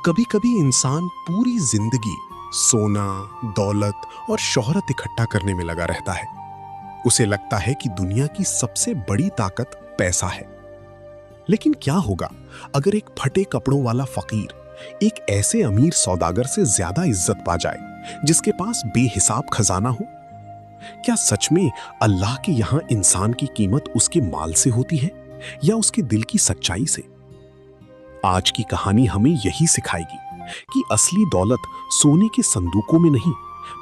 कभी कभी इंसान पूरी जिंदगी सोना, दौलत और शोहरत इकट्ठा करने में लगा रहता है। उसे लगता है कि दुनिया की सबसे बड़ी ताकत पैसा है। लेकिन क्या होगा अगर एक फटे कपड़ों वाला फकीर एक ऐसे अमीर सौदागर से ज्यादा इज्जत पा जाए जिसके पास बेहिसाब खजाना हो? क्या सच में अल्लाह के यहां इंसान की कीमत उसके माल से होती है या उसके दिल की सच्चाई से? आज की कहानी हमें यही सिखाएगी कि असली दौलत सोने के संदूकों में नहीं,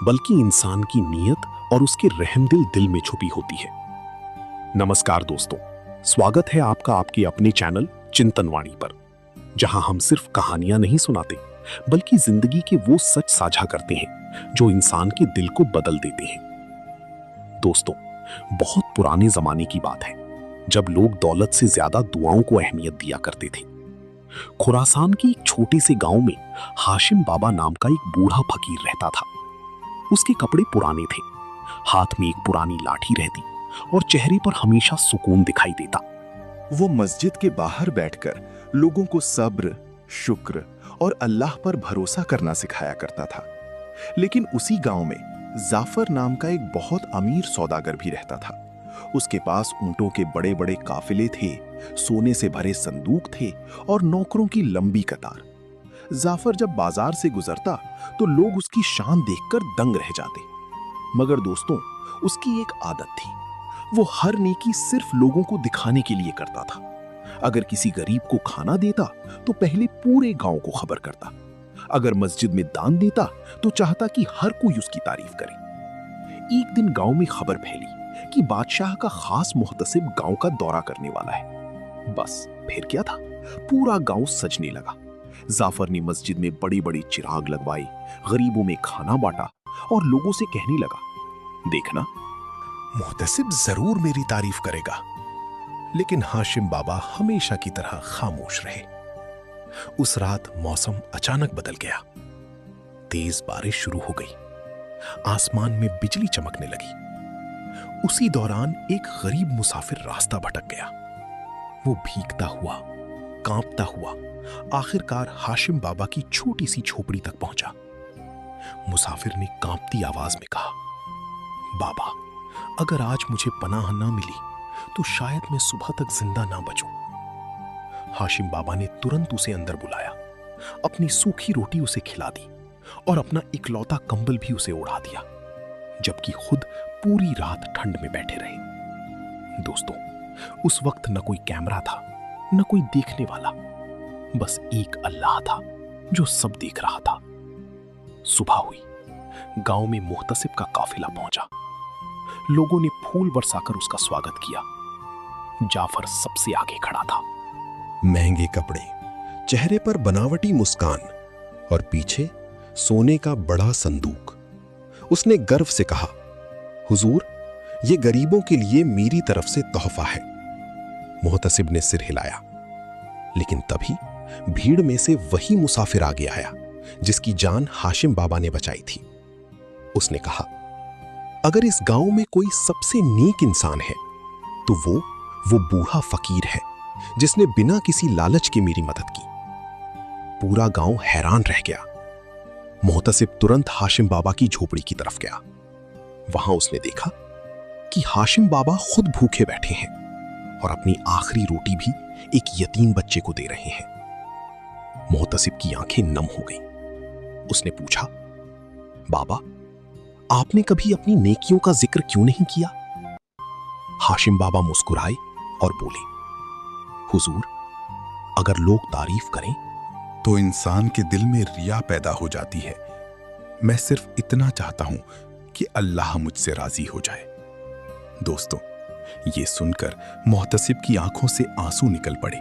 बल्कि इंसान की नीयत और उसके रहमदिल दिल में छुपी होती है। नमस्कार दोस्तों, स्वागत है आपका आपके अपने चैनल चिंतनवाणी पर, जहां हम सिर्फ कहानियां नहीं सुनाते, बल्कि जिंदगी के वो सच साझा करते हैं जो इंसान के दिल को बदल देते हैं। दोस्तों, बहुत पुराने जमाने की बात है, जब लोग दौलत से ज्यादा दुआओं को अहमियत दिया करते थे। खुरासान के एक छोटे से गांव में हाशिम बाबा नाम का एक बूढ़ा फकीर रहता था। उसके कपड़े पुराने थे, हाथ में एक पुरानी लाठी रहती और चेहरे पर हमेशा सुकून दिखाई देता। वो मस्जिद के बाहर बैठकर लोगों को सब्र, शुक्र और अल्लाह पर भरोसा करना सिखाया करता था। लेकिन उसी गांव में जाफर नाम का एक बहुत अमीर सौदागर भी रहता था। उसके पास ऊंटों के बड़े बड़े काफिले थे, सोने से भरे संदूक थे और नौकरों की लंबी कतार। जाफर जब बाजार से गुजरता तो लोग उसकी शान देखकर दंग रह जाते। मगर दोस्तों, उसकी एक आदत थी, वो हर नेकी सिर्फ लोगों को दिखाने के लिए करता था। अगर किसी गरीब को खाना देता तो पहले पूरे गांव को खबर करता। अगर मस्जिद में दान देता तो चाहता कि हर कोई उसकी तारीफ करे। एक दिन गांव में खबर फैली कि बादशाह का खास मुहतसिब गांव का दौरा करने वाला है। बस फिर क्या था, पूरा गांव सजने लगा। जाफर ने मस्जिद में बड़े बड़े चिराग लगवाए, गरीबों में खाना बांटा और लोगों से कहने लगा, देखना, मुहतसिब जरूर मेरी तारीफ करेगा। लेकिन हाशिम बाबा हमेशा की तरह खामोश रहे। उस रात मौसम अचानक बदल गया। तेज बारिश शुरू हो गई, आसमान में बिजली चमकने लगी। उसी दौरान एक गरीब मुसाफिर रास्ता भटक गया। वो भीगता हुआ, कांपता हुआ आखिरकार हाशिम बाबा की छोटी सी झोपड़ी तक पहुंचा। मुसाफिर ने कांपती आवाज में कहा, बाबा, अगर आज मुझे पनाह ना मिली तो शायद मैं सुबह तक जिंदा ना बचूं। हाशिम बाबा ने तुरंत उसे अंदर बुलाया, अपनी सूखी रोटी उसे खिला दी और अपना इकलौता कंबल भी उसे ओढ़ा दिया, जबकि खुद पूरी रात ठंड में बैठे रहे। दोस्तों, उस वक्त न कोई कैमरा था, न कोई देखने वाला, बस एक अल्लाह था जो सब देख रहा था। सुबह हुई, गांव में मुहतसिब का काफिला पहुंचा। लोगों ने फूल बरसाकर उसका स्वागत किया। जाफर सबसे आगे खड़ा था। महंगे कपड़े, चेहरे पर बनावटी मुस्कान और पीछे सोने का बड़ा संदूक। उसने गर्व से कहा, हुजूर, ये गरीबों के लिए मेरी तरफ से तोहफा है। मुहतसिब ने सिर हिलाया, लेकिन तभी भीड़ में से वही मुसाफिर आगे आया जिसकी जान हाशिम बाबा ने बचाई थी। उसने कहा, अगर इस गांव में कोई सबसे नेक इंसान है तो वो बूढ़ा फकीर है जिसने बिना किसी लालच के मेरी मदद की। पूरा गांव हैरान रह गया। मुहतसिब तुरंत हाशिम बाबा की झोपड़ी की तरफ गया। वहां उसने देखा कि हाशिम बाबा खुद भूखे बैठे हैं और अपनी आखिरी रोटी भी एक यतीम बच्चे को दे रहे हैं। मुहतसिब की आंखें नम हो गईं। उसने पूछा, बाबा, आपने कभी अपनी नेकियों का जिक्र क्यों नहीं किया? हाशिम बाबा मुस्कुराए और बोले, हुजूर, अगर लोग तारीफ करें तो इंसान के दिल में रिया पैदा हो जाती है। मैं सिर्फ इतना चाहता हूं कि अल्लाह मुझसे राजी हो जाए। दोस्तों, ये सुनकर मुहतसिब की आंखों से आंसू निकल पड़े।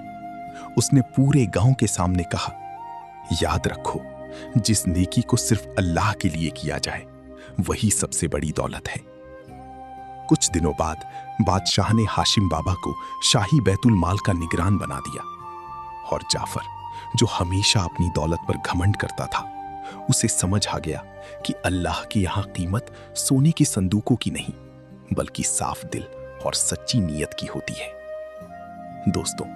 उसने पूरे गांव के सामने कहा, याद रखो, जिस नेकी को सिर्फ अल्लाह के लिए किया जाए वही सबसे बड़ी दौलत है। कुछ दिनों बाद बादशाह ने हाशिम बाबा को शाही बैतुल माल का निगरान बना दिया और जाफर, जो हमेशा अपनी दौलत पर घमंड करता था, उसे समझ आ गया कि अल्लाह की यहां कीमत सोने के संदूकों की नहीं, बल्कि साफ दिल और सच्ची नीयत की होती है। दोस्तों,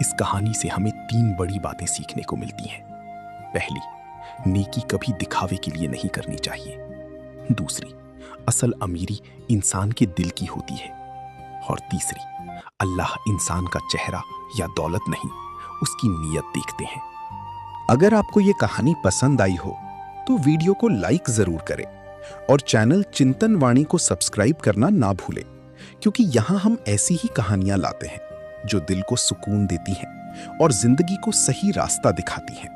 इस कहानी से हमें 3 बड़ी बातें सीखने को मिलती हैं। पहली, नेकी कभी दिखावे के लिए नहीं करनी चाहिए। दूसरी, असल अमीरी इंसान के दिल की होती है। और तीसरी, अल्लाह इंसान का चेहरा या दौलत नहीं, उसकी नीयत देखते हैं। अगर आपको ये कहानी पसंद आई हो तो वीडियो को लाइक जरूर करें और चैनल चिंतन वाणी को सब्सक्राइब करना ना भूलें, क्योंकि यहाँ हम ऐसी ही कहानियां लाते हैं जो दिल को सुकून देती हैं और जिंदगी को सही रास्ता दिखाती हैं।